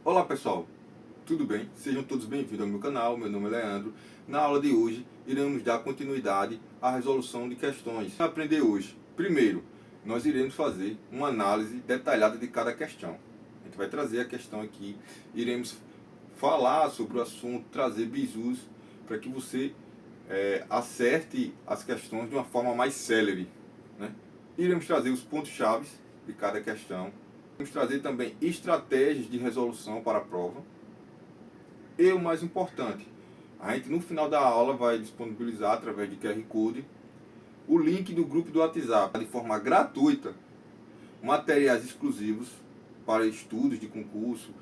Olá pessoal, tudo bem? Sejam todos bem-vindos ao meu canal, meu nome é Leandro. Na aula de hoje, iremos dar continuidade à resolução de questões. Vamos aprender hoje. Primeiro, nós iremos fazer uma análise detalhada de cada questão. A gente vai trazer a questão aqui, iremos falar sobre o assunto, trazer bizus para que você acerte as questões de uma forma mais célere, né? Iremos trazer os pontos-chave de cada questão. Vamos trazer também estratégias de resolução para a prova. E o mais importante, a gente no final da aula vai disponibilizar através de QR Code o link do grupo do WhatsApp de forma gratuita, materiais exclusivos para estudos de concurso,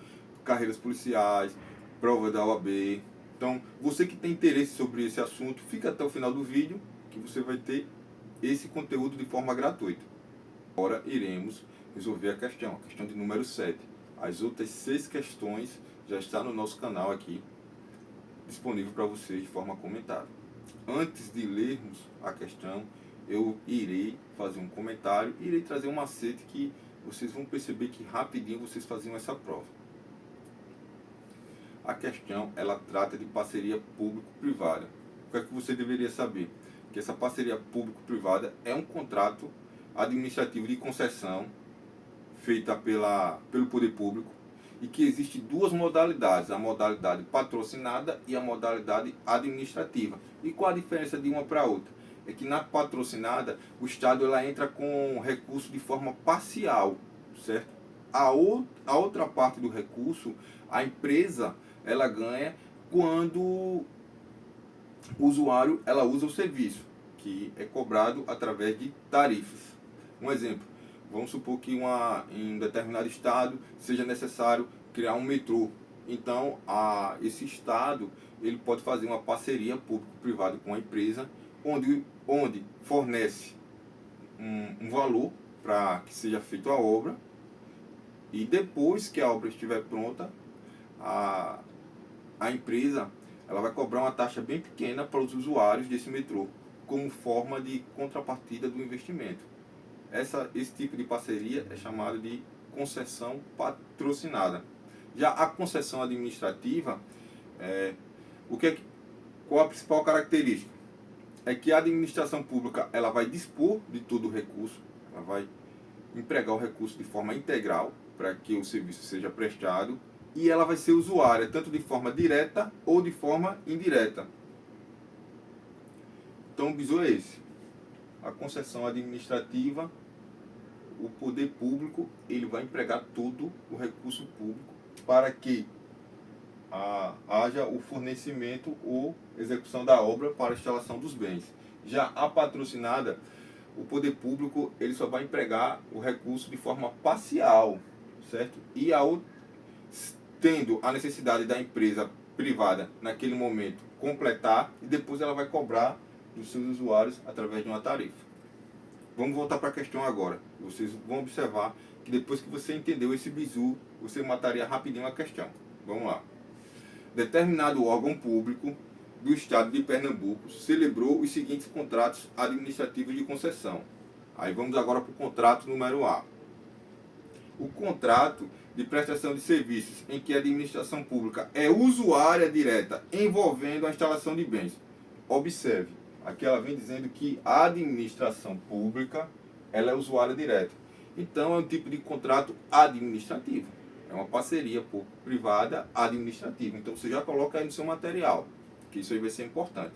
carreiras policiais, prova da OAB. Então, você que tem interesse sobre esse assunto, fica até o final do vídeo que você vai ter esse conteúdo de forma gratuita. Agora iremos resolver a questão de número 7. As outras 6 questões já estão no nosso canal aqui, disponível para vocês de forma comentada. Antes de lermos a questão, eu irei fazer um comentário e irei trazer um macete que vocês vão perceber que rapidinho vocês faziam essa prova. A questão, ela trata de parceria público-privada. O que é que você deveria saber? Que essa parceria público-privada é um contrato administrativo de concessão feita pelo poder público e que existe duas modalidades, a modalidade patrocinada e a modalidade administrativa. E qual a diferença de uma para a outra? É que na patrocinada o Estado ela entra com recurso de forma parcial, certo? A outra parte do recurso, a empresa ela ganha quando o usuário ela usa o serviço, que é cobrado através de tarifas. Um exemplo, vamos supor que em determinado estado seja necessário criar um metrô. Então, esse estado ele pode fazer uma parceria público-privada com a empresa, onde fornece um valor para que seja feita a obra, e depois que a obra estiver pronta, a empresa ela vai cobrar uma taxa bem pequena para os usuários desse metrô, como forma de contrapartida do investimento. Esse tipo de parceria é chamado de concessão patrocinada. Já a concessão administrativa, qual a principal característica? É que a administração pública ela vai dispor de todo o recurso, ela vai empregar o recurso de forma integral para que o serviço seja prestado, e ela vai ser usuária tanto de forma direta ou de forma indireta. Então o bizu é esse. A concessão administrativa, o poder público ele vai empregar todo o recurso público para que haja o fornecimento ou execução da obra para a instalação dos bens. Já a patrocinada, o poder público ele só vai empregar o recurso de forma parcial, certo? E tendo a necessidade da empresa privada naquele momento completar, e depois ela vai cobrar dos seus usuários através de uma tarifa. Vamos voltar para a questão agora. Vocês vão observar que depois que você entendeu esse bizu, você mataria rapidinho a questão. Vamos lá. Determinado órgão público do estado de Pernambuco celebrou os seguintes contratos administrativos de concessão. Aí vamos agora para o contrato número A. O contrato de prestação de serviços em que a administração pública é usuária direta envolvendo a instalação de bens. Observe, aqui ela vem dizendo que a administração pública ela é usuária direta. Então é um tipo de contrato administrativo. É uma parceria público-privada administrativa. Então você já coloca aí no seu material, que isso aí vai ser importante.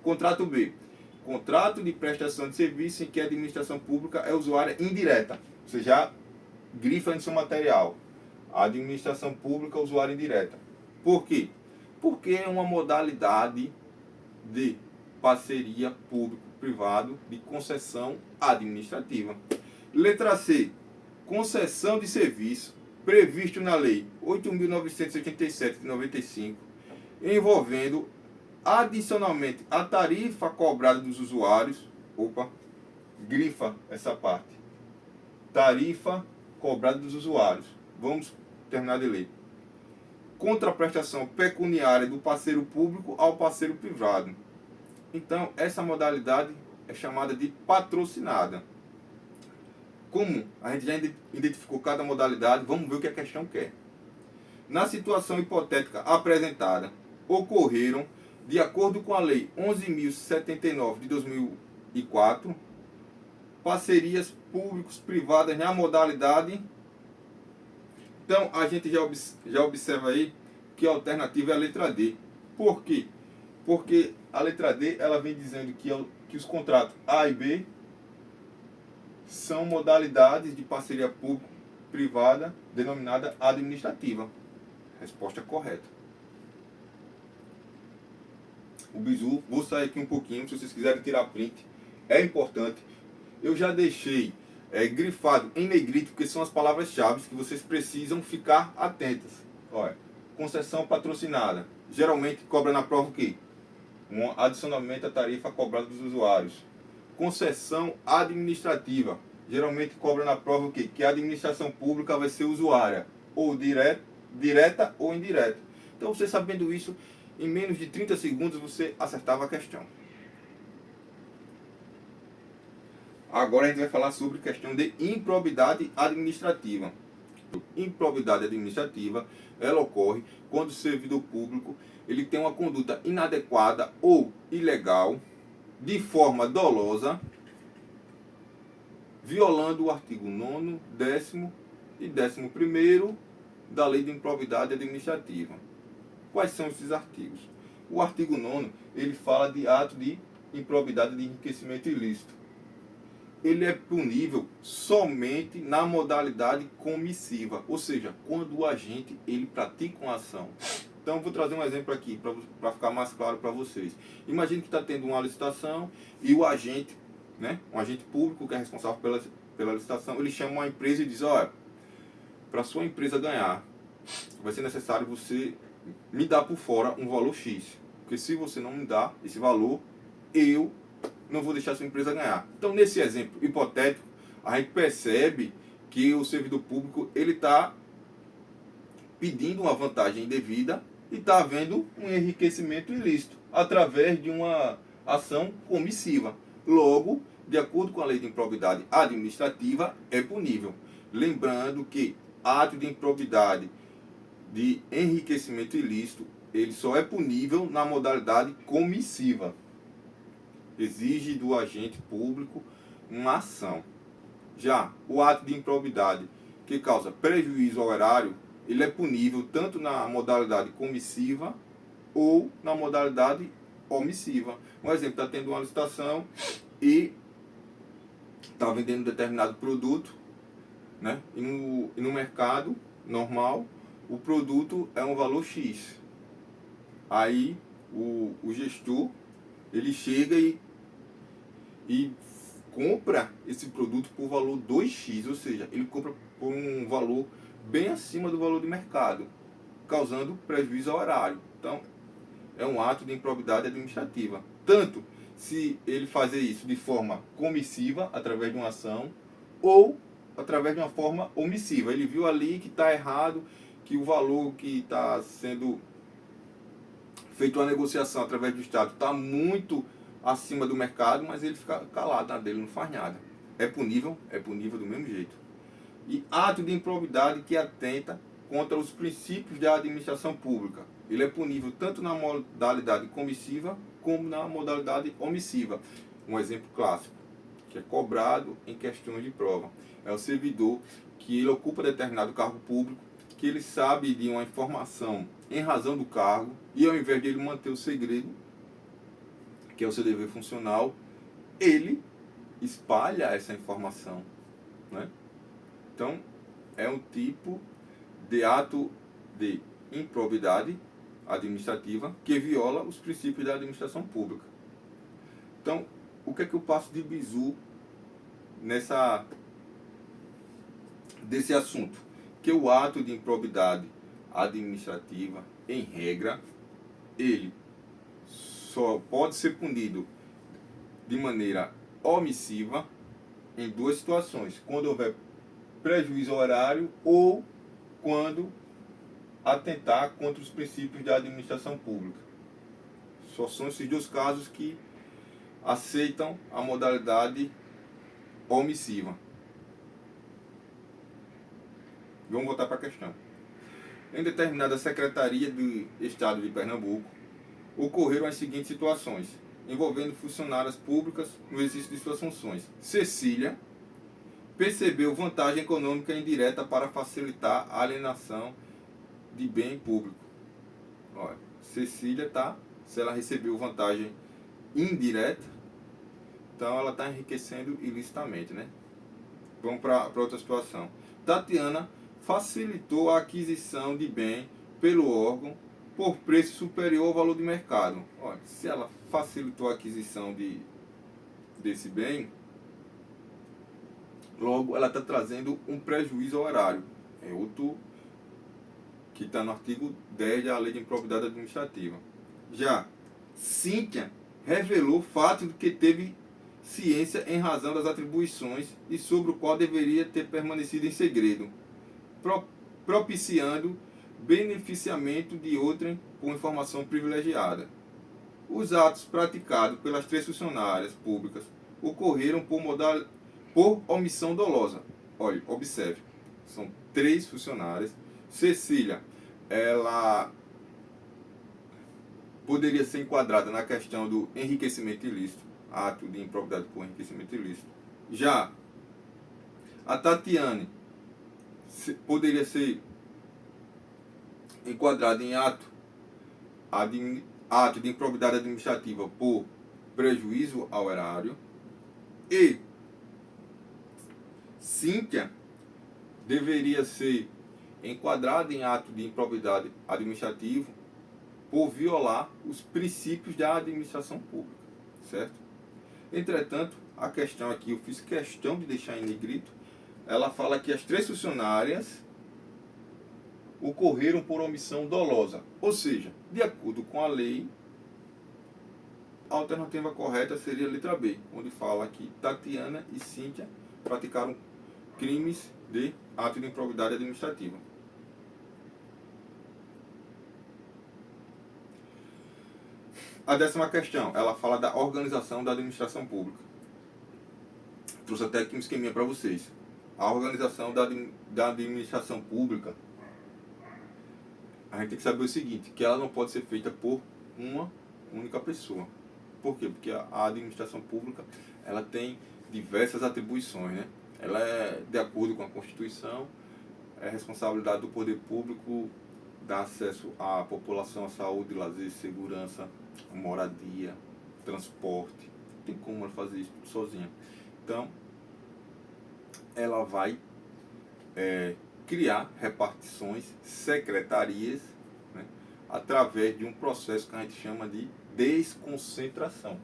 Contrato B. Contrato de prestação de serviço em que a administração pública é usuária indireta. Você já grifa no seu material. A administração pública é usuária indireta. Por quê? Porque é uma modalidade de parceria público-privado de concessão administrativa. Letra C. Concessão de serviço previsto na Lei 8.987 de 95, envolvendo adicionalmente a tarifa cobrada dos usuários. Grifa essa parte. Tarifa cobrada dos usuários. Vamos terminar de ler. Contraprestação pecuniária do parceiro público ao parceiro privado. Então, essa modalidade é chamada de patrocinada. Como a gente já identificou cada modalidade, vamos ver o que a questão quer. na situação hipotética apresentada, ocorreram, de acordo com a Lei 11.079 de 2004, parcerias públicos-privadas na modalidade. Então, a gente já observa aí que a alternativa é a letra D. Por quê? Porque a letra D ela vem dizendo que os contratos A e B são modalidades de parceria público-privada denominada administrativa. Resposta correta. O bizu, vou sair aqui um pouquinho, se vocês quiserem tirar print, é importante. Eu já deixei grifado em negrito, porque são as palavras-chave que vocês precisam ficar atentas. Olha, concessão patrocinada. Geralmente cobra na prova o quê? Um adicionamento à tarifa cobrada dos usuários. Concessão administrativa. Geralmente cobra na prova o quê? Que a administração pública vai ser usuária, ou direta ou indireta. Então, você sabendo isso, em menos de 30 segundos você acertava a questão. Agora a gente vai falar sobre questão de improbidade administrativa. Improbidade administrativa, ela ocorre quando o servidor público ele tem uma conduta inadequada ou ilegal, de forma dolosa, violando o artigo 9º, 10º e 11º da Lei de Improbidade Administrativa. Quais são esses artigos? O artigo 9º, ele fala de ato de improbidade de enriquecimento ilícito. Ele é punível somente na modalidade comissiva, ou seja, quando o agente ele pratica uma ação. Então, vou trazer um exemplo aqui para ficar mais claro para vocês. Imagine que está tendo uma licitação e o agente, um agente público que é responsável pela licitação, ele chama uma empresa e diz: olha, para a sua empresa ganhar, vai ser necessário você me dar por fora um valor X. Porque se você não me dá esse valor, eu não vou deixar a sua empresa ganhar. Então, nesse exemplo hipotético, a gente percebe que o servidor público ele está pedindo uma vantagem indevida e está havendo um enriquecimento ilícito através de uma ação comissiva. Logo, de acordo com a Lei de Improbidade Administrativa, é punível. Lembrando que ato de improbidade de enriquecimento ilícito, ele só é punível na modalidade comissiva. Exige do agente público uma ação. Já o ato de improbidade que causa prejuízo ao erário, ele é punível tanto na modalidade comissiva ou na modalidade omissiva. Um exemplo, está tendo uma licitação e está vendendo um determinado produto, e no mercado normal o produto é um valor X. Aí o gestor ele chega e compra esse produto por valor 2x, ou seja, ele compra por um valor bem acima do valor de mercado, causando prejuízo ao erário. Então, é um ato de improbidade administrativa. Tanto se ele fazer isso de forma comissiva, através de uma ação, ou através de uma forma omissiva. Ele viu ali que está errado, que o valor que está sendo feito uma negociação através do Estado está muito acima do mercado, mas ele fica calado na dele, não faz nada. É punível do mesmo jeito. E ato de improbidade que atenta contra os princípios da administração pública. Ele é punível tanto na modalidade comissiva como na modalidade omissiva. Um exemplo clássico, que é cobrado em questões de prova, é o servidor que ele ocupa determinado cargo público, que ele sabe de uma informação em razão do cargo, e ao invés de ele manter o segredo, que é o seu dever funcional, ele espalha essa informação. Então, é um tipo de ato de improbidade administrativa que viola os princípios da administração pública. Então, o que é que eu passo de bizu desse assunto? Que o ato de improbidade administrativa, em regra, ele só pode ser punido de maneira omissiva em duas situações: quando houver prejuízo ao erário ou quando atentar contra os princípios da administração pública. Só são esses dois casos que aceitam a modalidade omissiva. Vamos voltar para a questão. em determinada Secretaria do Estado de Pernambuco, ocorreram as seguintes situações, envolvendo funcionárias públicas no exercício de suas funções. Cecília percebeu vantagem econômica indireta para facilitar a alienação de bem público. Olha, Cecília se ela recebeu vantagem indireta, então ela está enriquecendo ilicitamente, né? Vamos para outra situação. Tatiana facilitou a aquisição de bem pelo órgão por preço superior ao valor de mercado. Olha, se ela facilitou a aquisição desse bem, logo ela está trazendo um prejuízo ao erário. É outro que está no artigo 10 da Lei de Improbidade Administrativa. Já Cíntia revelou fato de que teve ciência em razão das atribuições e sobre o qual deveria ter permanecido em segredo, propiciando beneficiamento de outrem com informação privilegiada. Os atos praticados pelas 3 funcionárias públicas ocorreram por omissão dolosa. Olha, observe, são 3 funcionárias. Cecília, ela poderia ser enquadrada na questão do enriquecimento ilícito, ato de improbidade por enriquecimento ilícito. Já a Tatiane poderia ser enquadrada em ato de improbidade administrativa por prejuízo ao erário. E Cíntia deveria ser enquadrada em ato de improbidade administrativa por violar os princípios da administração pública, certo? Entretanto, a questão aqui, eu fiz questão de deixar em negrito, ela fala que as 3 funcionárias ocorreram por omissão dolosa, ou seja, de acordo com a lei, a alternativa correta seria a letra B, onde fala que Tatiana e Cíntia praticaram crimes de ato de improbidade administrativa. A 10ª questão, ela fala da organização da administração pública. Trouxe até aqui um esqueminha para vocês. A organização da administração pública, a gente tem que saber o seguinte, que ela não pode ser feita por uma única pessoa. Por quê? Porque a administração pública, ela tem diversas atribuições, né? Ela é, de acordo com a Constituição, é responsabilidade do poder público dar acesso à população à saúde, lazer, segurança, moradia, transporte. Não tem como ela fazer isso tudo sozinha. Então, ela vai criar repartições, secretarias, né, através de um processo que a gente chama de desconcentração.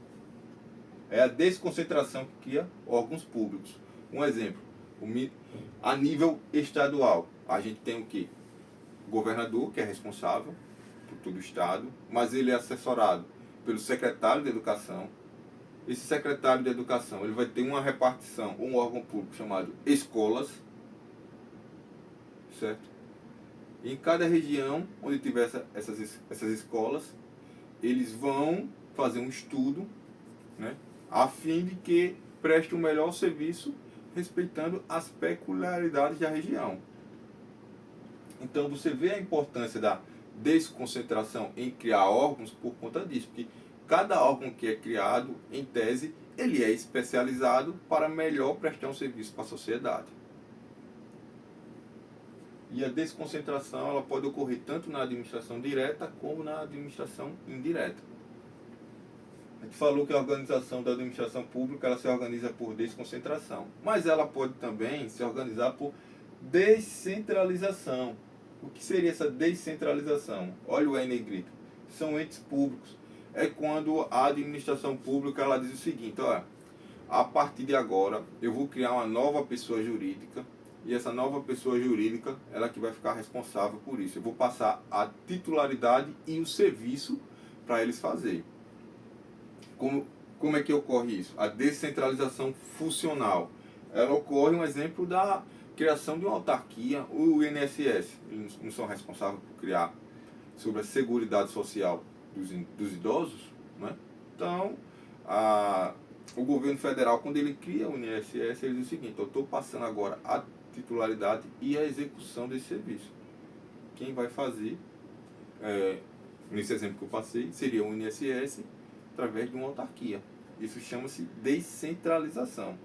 É a desconcentração que cria órgãos públicos. Um exemplo, a nível estadual, a gente tem o quê? O governador, que é responsável por todo o estado, mas ele é assessorado pelo secretário de Educação. Esse secretário de Educação, ele vai ter uma repartição, um órgão público chamado escolas, certo? Em cada região onde tiver essas escolas, eles vão fazer um estudo, né, a fim de que preste o melhor serviço respeitando as peculiaridades da região. Então você vê a importância da desconcentração em criar órgãos por conta disso, porque cada órgão que é criado, em tese, ele é especializado para melhor prestar um serviço para a sociedade. E a desconcentração ela pode ocorrer tanto na administração direta como na administração indireta. A gente falou que a organização da administração pública ela se organiza por desconcentração, mas ela pode também se organizar por descentralização. O que seria essa descentralização? Olha o em negrito. São entes públicos. É quando a administração pública ela diz o seguinte, olha, a partir de agora eu vou criar uma nova pessoa jurídica e essa nova pessoa jurídica ela que vai ficar responsável por isso. Eu vou passar a titularidade e o serviço para eles fazerem. Como é que ocorre isso? A descentralização funcional. Ela ocorre, um exemplo da criação de uma autarquia, o INSS. Eles não são responsáveis por criar sobre a seguridade social dos idosos, né? Então, o governo federal, quando ele cria o INSS, ele diz o seguinte, eu estou passando agora a titularidade e a execução desse serviço. quem vai fazer, nesse exemplo que eu passei, seria o INSS através de uma autarquia. Isso chama-se descentralização.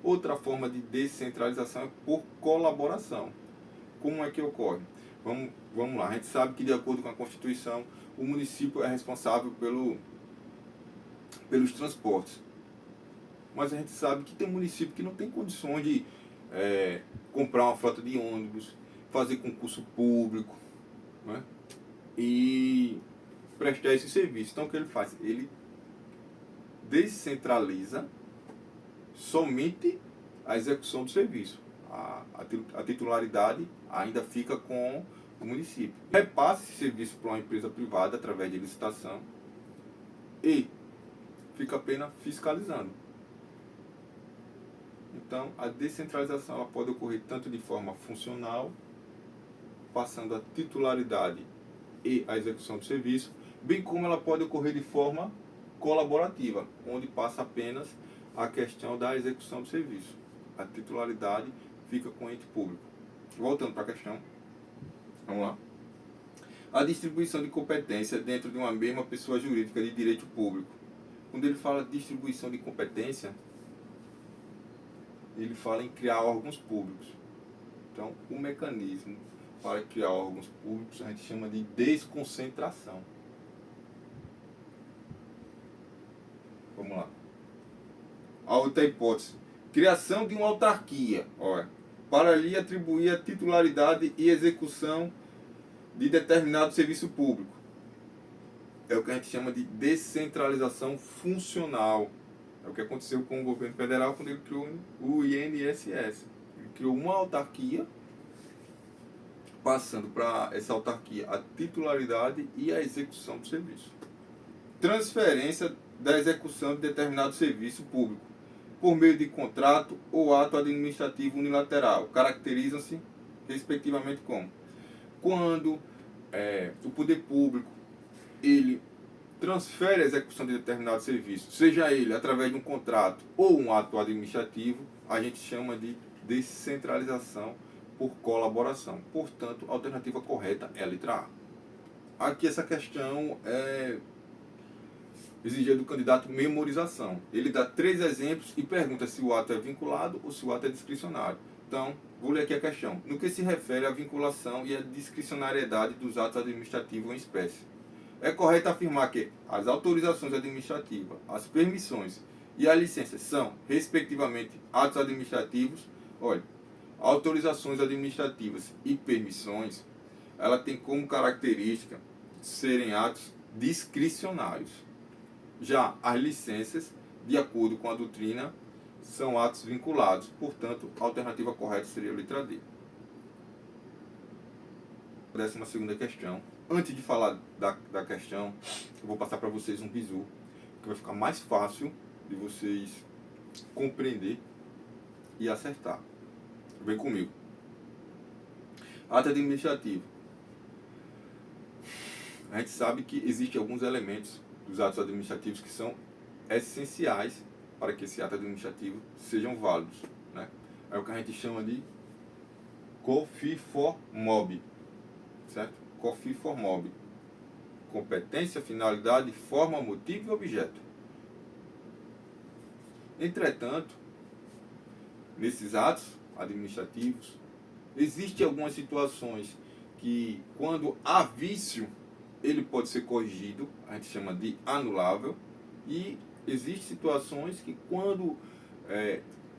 Outra forma de descentralização é por colaboração. Como é que ocorre? Vamos lá, a gente sabe que, de acordo com a Constituição, o município é responsável pelos transportes. Mas a gente sabe que tem município que não tem condições de comprar uma frota de ônibus, fazer concurso público, né? E prestar esse serviço. Então, o que ele faz? Ele descentraliza somente a execução do serviço. A titularidade ainda fica com o município. Repassa esse serviço para uma empresa privada através de licitação e fica apenas fiscalizando. Então, a descentralização ela pode ocorrer tanto de forma funcional, passando a titularidade e a execução do serviço, bem como ela pode ocorrer de forma colaborativa, onde passa apenas a questão da execução do serviço. A titularidade fica com o ente público. Voltando para a questão, vamos lá. A distribuição de competência dentro de uma mesma pessoa jurídica de direito público. Quando ele fala distribuição de competência, ele fala em criar órgãos públicos. Então, o mecanismo para criar órgãos públicos a gente chama de desconcentração. Vamos lá. A outra hipótese. Criação de uma autarquia. Olha, para lhe atribuir a titularidade e execução de determinado serviço público. É o que a gente chama de descentralização funcional. É o que aconteceu com o governo federal quando ele criou o INSS. Ele criou uma autarquia, passando para essa autarquia a titularidade e a execução do serviço. Transferência da execução de determinado serviço público por meio de contrato ou ato administrativo unilateral. Caracterizam-se, respectivamente, como quando o poder público ele transfere a execução de determinado serviço, seja ele através de um contrato ou um ato administrativo, a gente chama de descentralização por colaboração. Portanto, a alternativa correta é a letra A. Aqui essa questão exigia do candidato memorização. Ele dá 3 exemplos e pergunta se o ato é vinculado ou se o ato é discricionário. Então, vou ler aqui a questão. No que se refere à vinculação e à discricionariedade dos atos administrativos em espécie, é correto afirmar que as autorizações administrativas, as permissões e a licença são, respectivamente, atos administrativos. Olha, autorizações administrativas e permissões, ela tem como característica serem atos discricionários. Já as licenças, de acordo com a doutrina, são atos vinculados. Portanto, a alternativa correta seria a letra D. 12ª questão. Antes de falar da questão, eu vou passar para vocês um bizu, que vai ficar mais fácil de vocês compreender e acertar. Vem comigo. Ato administrativo. A gente sabe que existem alguns elementos dos atos administrativos que são essenciais para que esse ato administrativo sejam válidos, né? É o que a gente chama de COFINFORMOB, certo? COFINFORMOB. Competência, finalidade, forma, motivo e objeto. Entretanto, nesses atos administrativos, existem algumas situações que, quando há vício, ele pode ser corrigido, a gente chama de anulável, e existem situações que, quando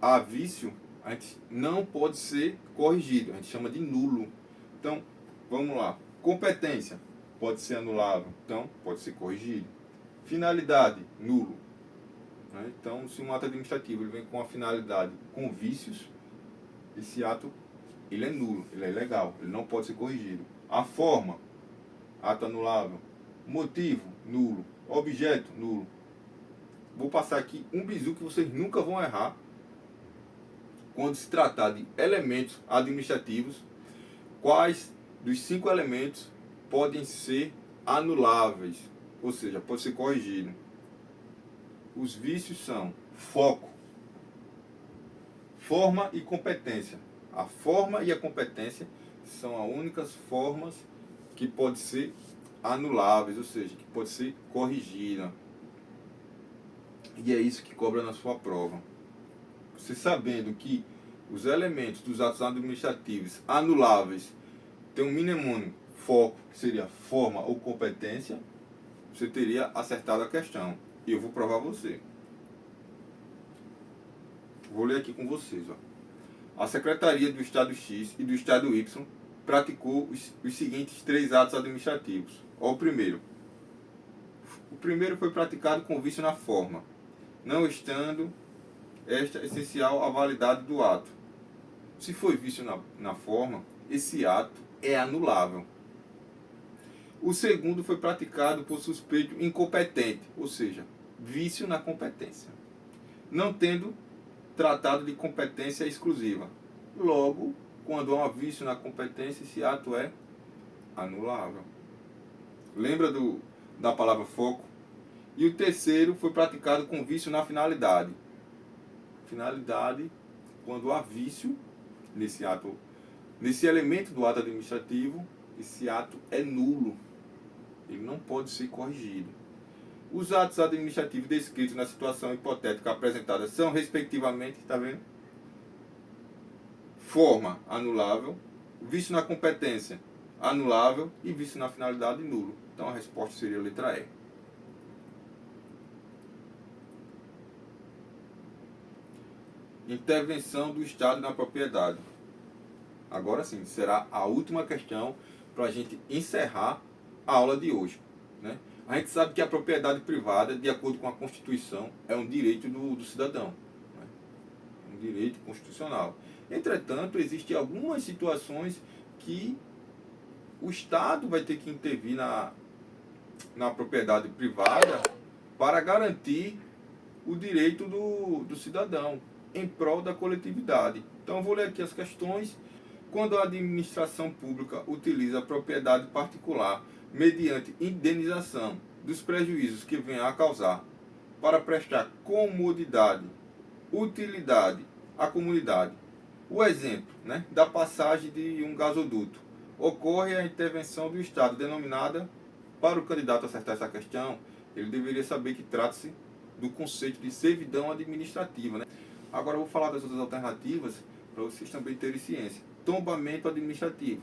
há vício, a gente não pode ser corrigido, a gente chama de nulo. Então, vamos lá. Competência pode ser anulável, então pode ser corrigido. Finalidade, nulo. Então, se um ato administrativo ele vem com a finalidade com vícios, esse ato ele é nulo, ele é ilegal, ele não pode ser corrigido. A forma, ato anulável. Motivo, nulo. Objeto, nulo. Vou passar aqui um bizu que vocês nunca vão errar quando se tratar de elementos administrativos. Quais dos 5 elementos podem ser anuláveis, ou seja, pode ser corrigido? Os vícios são foco, forma e competência. A forma e a competência são as únicas formas que podem ser anuláveis, ou seja, que pode ser corrigida. E é isso que cobra na sua prova. Você sabendo que os elementos dos atos administrativos anuláveis têm um mnemônimo foco, que seria forma ou competência, você teria acertado a questão. E eu vou provar você. Vou ler aqui com vocês. Ó. A Secretaria do Estado X e do Estado Y praticou os seguintes 3 atos administrativos. Ó, o primeiro. O primeiro foi praticado com vício na forma, não estando esta essencial à validade do ato. Se foi vício na forma, esse ato é anulável. O segundo foi praticado por suspeito incompetente, ou seja, vício na competência, não tendo tratado de competência exclusiva. Logo, quando há um vício na competência, esse ato é anulável. Lembra da palavra foco? E o terceiro foi praticado com vício na finalidade. Finalidade, quando há vício nesse ato, nesse elemento do ato administrativo, esse ato é nulo. Ele não pode ser corrigido. Os atos administrativos descritos na situação hipotética apresentada são, respectivamente, está vendo? Forma, anulável. Vício na competência, anulável. E vício na finalidade, nulo. Então a resposta seria a letra E. Intervenção do Estado na propriedade. Agora sim, será a última questão para a gente encerrar a aula de hoje, né? A gente sabe que a propriedade privada, de acordo com a Constituição, é um direito do cidadão, né? Um direito constitucional. Entretanto, existem algumas situações que o Estado vai ter que intervir na propriedade privada para garantir o direito do cidadão em prol da coletividade. Então, eu vou ler aqui as questões. Quando a administração pública utiliza a propriedade particular mediante indenização dos prejuízos que venha a causar para prestar comodidade, utilidade à comunidade. O exemplo, né, da passagem de um gasoduto. Ocorre a intervenção do Estado, denominada, para o candidato acertar essa questão, ele deveria saber que trata-se do conceito de servidão administrativa, né? Agora eu vou falar das outras alternativas para vocês também terem ciência. Tombamento administrativo.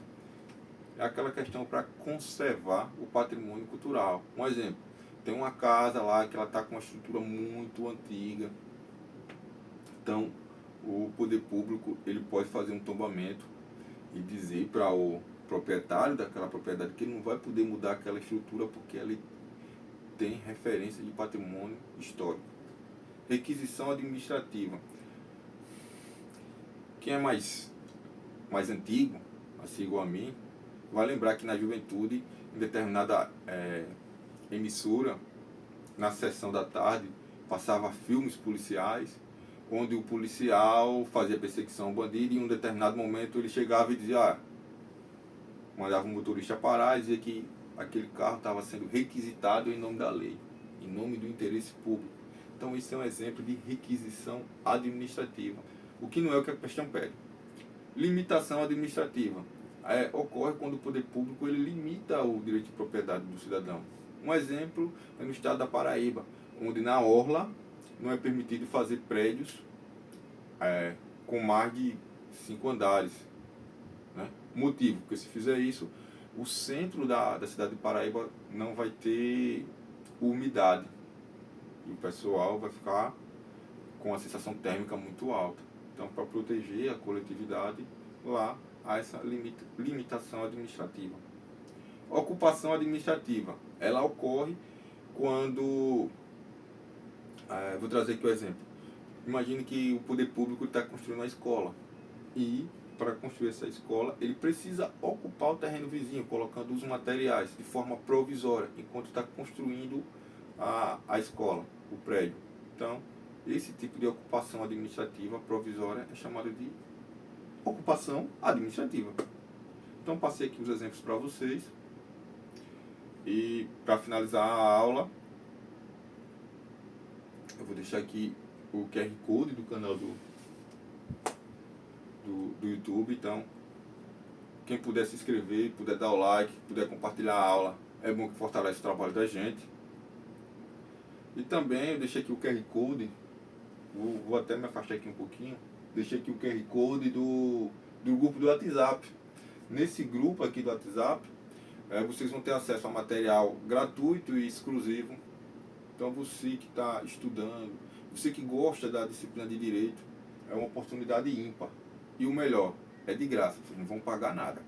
É aquela questão para conservar o patrimônio cultural. Um exemplo, tem uma casa lá que ela está com uma estrutura muito antiga. Então, o poder público ele pode fazer um tombamento e dizer para o proprietário daquela propriedade que ele não vai poder mudar aquela estrutura porque ele tem referência de patrimônio histórico. Requisição administrativa. Quem é mais antigo, assim igual a mim, vai lembrar que na juventude, em determinada emissora, na sessão da tarde, passava filmes policiais, onde o policial fazia perseguição ao bandido e em um determinado momento ele chegava e dizia, mandava o motorista parar e dizia que aquele carro estava sendo requisitado em nome da lei, em nome do interesse público. Então isso é um exemplo de requisição administrativa, o que não é o que a questão pede. Limitação administrativa. Ocorre quando o poder público ele limita o direito de propriedade do cidadão. Um exemplo é no estado da Paraíba, onde na orla não é permitido fazer prédios com mais de 5 andares. Né? Motivo, porque se fizer isso, o centro da cidade de Paraíba não vai ter umidade. E o pessoal vai ficar com a sensação térmica muito alta. Então, para proteger a coletividade, lá há essa limitação administrativa. Ocupação administrativa. Ela ocorre quando... vou trazer aqui o exemplo. Imagine que o poder público está construindo uma escola. E, para construir essa escola, ele precisa ocupar o terreno vizinho, colocando os materiais de forma provisória, enquanto está construindo a escola, o prédio. Então, esse tipo de ocupação administrativa provisória é chamado de ocupação administrativa. Então, passei aqui os exemplos para vocês. E, para finalizar a aula, eu vou deixar aqui o QR Code do canal do YouTube. Então, Quem puder se inscrever, puder dar o like, puder compartilhar a aula, é bom que fortalece o trabalho da gente. E também eu deixei aqui o QR Code, vou até me afastar aqui um pouquinho, deixei aqui o QR Code do grupo do WhatsApp. Nesse grupo aqui do WhatsApp, vocês vão ter acesso a material gratuito e exclusivo. Então você que está estudando, você que gosta da disciplina de Direito, é uma oportunidade ímpar. E o melhor, é de graça, vocês não vão pagar nada.